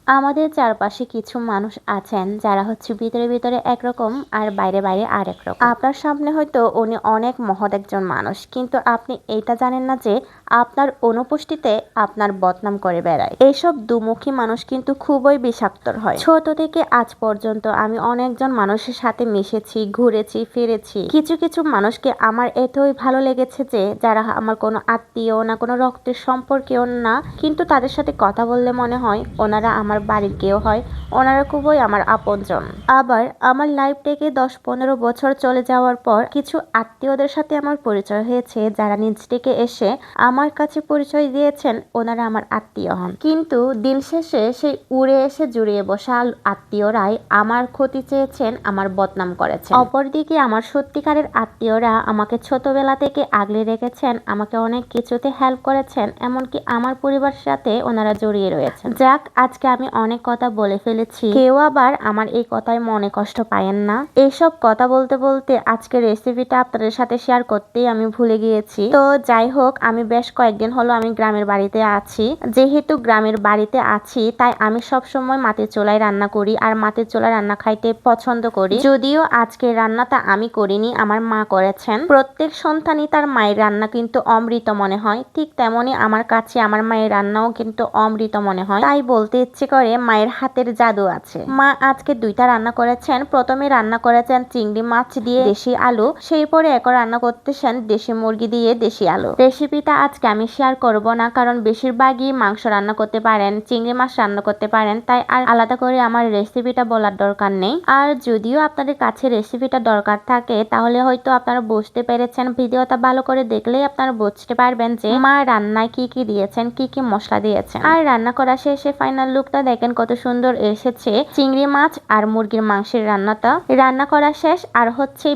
আমাদের চারপাশে কিছু মানুষ আছেন যারা ভিতরে ভিতরে একরকম আর বাইরে বাইরে আরেক রকম। আপনার সামনে হয়তো উনি অনেক মহৎ একজন মানুষ, কিন্তু আপনি এটা জানেন না যে আপনার অনুপস্থিতিতে আপনার বদনাম করে বেড়ায়। এইসব দুমুখী মানুষ কিন্তু খুবই বিষাক্তর হয়। ছোট থেকে আজ পর্যন্ত আমি অনেকজন মানুষের সাথে মিশেছি, ঘুরেছি, ফিরেছি। কিছু কিছু মানুষকে আমার এতই ভালো লেগেছে যে যারা আমার কোনো আত্মীয় না, কোনো রক্তের সম্পর্কেও না, কিন্তু তাদের সাথে কথা বললে মনে হয় ওনারা আমার বাড়ির কেউ হয়, ওনারা খুবই আমার আপনজন। আবার আমার লাইফ থেকে 10-15 বছর চলে যাওয়ার পর কিছু আত্মীয়দের সাথে আমার পরিচয় হয়েছে, যারা নিজ থেকে এসে আমার কাছে পরিচয় দিয়েছেন ওনারা আমার আত্মীয় হন। কিন্তু দিন শেষে সেই উড়ে এসে জুড়িয়ে বসা আত্মীয়রাই আমার ক্ষতি চেয়েছেন, আমার বদনাম করেছেন। অপরদিকে আমার সত্যিকারের আত্মীয়রা আমাকে ছোটবেলা থেকে আগলে রেখেছেন, আমাকে অনেক কিছুতে হেল্প করেছেন, এমনকি আমার পরিবারের সাথে ওনারা জড়িয়ে রয়েছেন। যাক, আজকে আমি অনেক কথা বলে ফেলেছি, কেউ আবার আমার এই কথায় মনে কষ্ট পায়েন না। এইসব কথা বলতে বলতে আজকে রেসিপিটা আপনাদের সাথে শেয়ার করতেই আমি ভুলে গিয়েছি। তো যাই হোক, আমি বেশ কয়েকদিন হলো আমি গ্রামের বাড়িতে আছি। যেহেতু গ্রামের বাড়িতে আছি তাই আমি সব সময় মাটির চুলায় রান্না করি আর মাটির চুলায় রান্না খাইতে পছন্দ করি। যদিও আজকে রান্নাটা আমি করিনি, আমার মা করেছেন। প্রত্যেক সন্তানই তার মায়ের রান্না কিন্তু অমৃত মনে হয়, ঠিক তেমনি আমার কাছে আমার মায়ের রান্নাও কিন্তু অমৃত মনে হয়। তাই বলতে ইচ্ছে করে মায়ের হাতের জাদু আছে। মা আজকে 2টা রান্না করেছেন। প্রথমে রান্না করেছেন চিংড়ি মাছ দিয়ে দেশি আলু, সেই পরে এখন রান্না করতেছেন দেশি মুরগি দিয়ে দেশি আলু। রেসিপিটা আজকে আমি শেয়ার করব না, কারণ বেশিরভাগই মাংস রান্না করতে পারেন, চিংড়ি মাছ রান্না করতে পারেন, তাই আর আলাদা করে আমার রেসিপিটা বলার দরকার নেই। আর যদিও আপনাদের কাছে রেসিপিটা দরকার থাকে তাহলে হয়তো আপনারা বুঝতে পেরেছেন, ভিডিওটা ভালো করে দেখলেই আপনারা বুঝতে পারবেন যে মা রান্নায় কি কি দিয়েছেন, কি কি মশলা দিয়েছেন। আর রান্না করা শেষে ফাইনাল লুকটা দেখেন কত সুন্দর এসেছে। চিংড়ি মাছ আর মুরগির মাংসের রান্নাটা রান্না করা শেষ, আর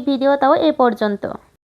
ভিডিওটাও এ পর্যন্ত।